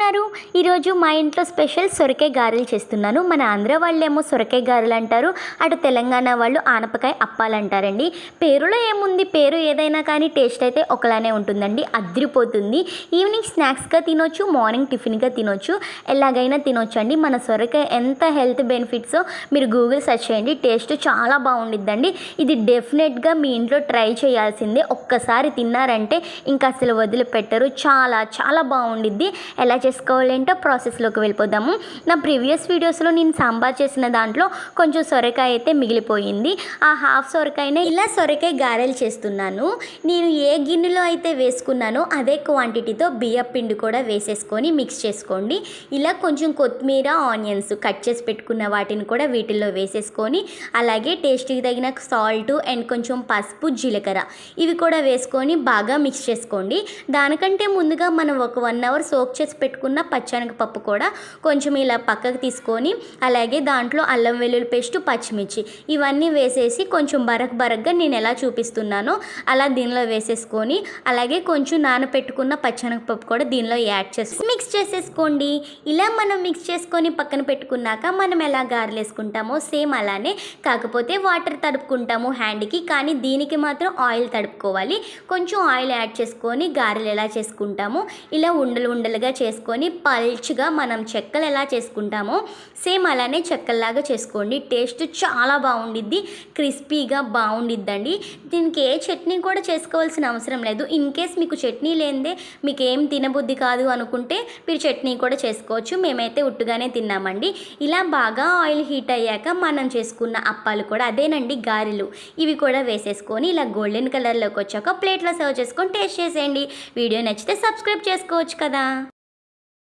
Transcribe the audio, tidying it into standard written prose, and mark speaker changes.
Speaker 1: ఉన్నారు? ఈరోజు మా ఇంట్లో స్పెషల్ సొరకాయ గారెలు చేస్తున్నాను. మన ఆంధ్ర వాళ్ళేమో సొరకాయ గారెలు అంటారు, అటు తెలంగాణ వాళ్ళు ఆనపకాయ అప్పాలు అంటారండి. పేరులో ఏముంది, పేరు ఏదైనా కానీ టేస్ట్ అయితే ఒకలానే ఉంటుందండి, అదిరిపోతుంది. ఈవినింగ్ స్నాక్స్గా తినొచ్చు, మార్నింగ్ టిఫిన్గా తినొచ్చు, ఎలాగైనా తినొచ్చు అండి. మన సొరకాయ ఎంత హెల్త్ బెనిఫిట్సో మీరు గూగుల్ సెర్చ్ చేయండి, టేస్ట్ చాలా బాగుండిద్దండి. ఇది డెఫినెట్గా మీ ఇంట్లో ట్రై చేయాల్సిందే. ఒక్కసారి తిన్నారంటే ఇంకా అసలు వదిలిపెట్టరు. చాలా చాలా బాగుండిద్ది. ఎలా చేసుకోవాలంటే ప్రాసెస్లోకి వెళ్ళిపోదాము. నా ప్రీవియస్ వీడియోస్లో నేను సాంబార్ చేసిన దాంట్లో కొంచెం సొరకాయ అయితే మిగిలిపోయింది. ఆ హాఫ్ సొరకాయనే ఇలా సొరకాయ గారెలు చేస్తున్నాను. నేను ఏ గిన్నెలో అయితే వేసుకున్నానో అదే క్వాంటిటీతో బియ్యం పిండి కూడా వేసేసుకొని మిక్స్ చేసుకోండి. ఇలా కొంచెం కొత్తిమీర, ఆనియన్స్ కట్ చేసి పెట్టుకున్న వాటిని కూడా వీటిల్లో వేసేసుకొని, అలాగే టేస్ట్కి తగిన సాల్ట్ అండ్ కొంచెం పసుపు, జీలకర్ర ఇవి కూడా వేసుకొని బాగా మిక్స్ చేసుకోండి. దానికంటే ముందుగా మనం ఒక 1 అవర్ సోక్ చేసి పెట్టుకున్న పచ్చెనగపప్పు కూడా కొంచెం ఇలా పక్కకు తీసుకొని, అలాగే దాంట్లో అల్లం వెల్లుల్లి పేస్ట్, పచ్చిమిర్చి ఇవన్నీ వేసేసి కొంచెం బరకగా నేను ఎలా చూపిస్తున్నానో అలా దీనిలో వేసేసుకొని, అలాగే కొంచెం నానపెట్టుకున్న పచ్చెనగపప్పు కూడా దీనిలో యాడ్ చేసి మిక్స్ చేసేసుకోండి. ఇలా మనం మిక్స్ చేసుకొని పక్కన పెట్టుకున్నాక మనం ఎలా గారెలు వేసుకుంటామో సేమ్ అలానే, కాకపోతే వాటర్ తడుపుకుంటాము హ్యాండ్కి, కానీ దీనికి మాత్రం ఆయిల్ తడుపుకోవాలి. కొంచెం ఆయిల్ యాడ్ చేసుకొని గారెలు ఎలా చేసుకుంటామో ఇలా ఉండలుగా చేసుకొని పల్చగా మనం చెక్కలు ఎలా చేసుకుంటామో సేమ్ అలానే చెక్కల్లాగా చేసుకోండి. టేస్ట్ చాలా బాగుండిద్ది, క్రిస్పీగా బాగుండిద్దండి. దీనికి ఏ చట్నీ కూడా చేసుకోవాల్సిన అవసరం లేదు. ఇన్ కేస్ మీకు చట్నీ లేనిదే మీకు ఏం తినబుద్ధి కాదు అనుకుంటే మీరు చట్నీ కూడా చేసుకోవచ్చు. మేమైతే ఉట్టుగానే తిన్నామండి. ఇలా బాగా ఆయిల్ హీట్ అయ్యాక మనం చేసుకున్న అప్పాలు కూడా అదేనండి గారెలు, ఇవి కూడా వేసేసుకొని ఇలా గోల్డెన్ కలర్లోకి వచ్చాక ప్లేట్లో సర్వ్ చేసుకొని టేస్ట్ చేసేయండి. వీడియో నచ్చితే సబ్స్క్రైబ్ చేసుకోవచ్చు కదా.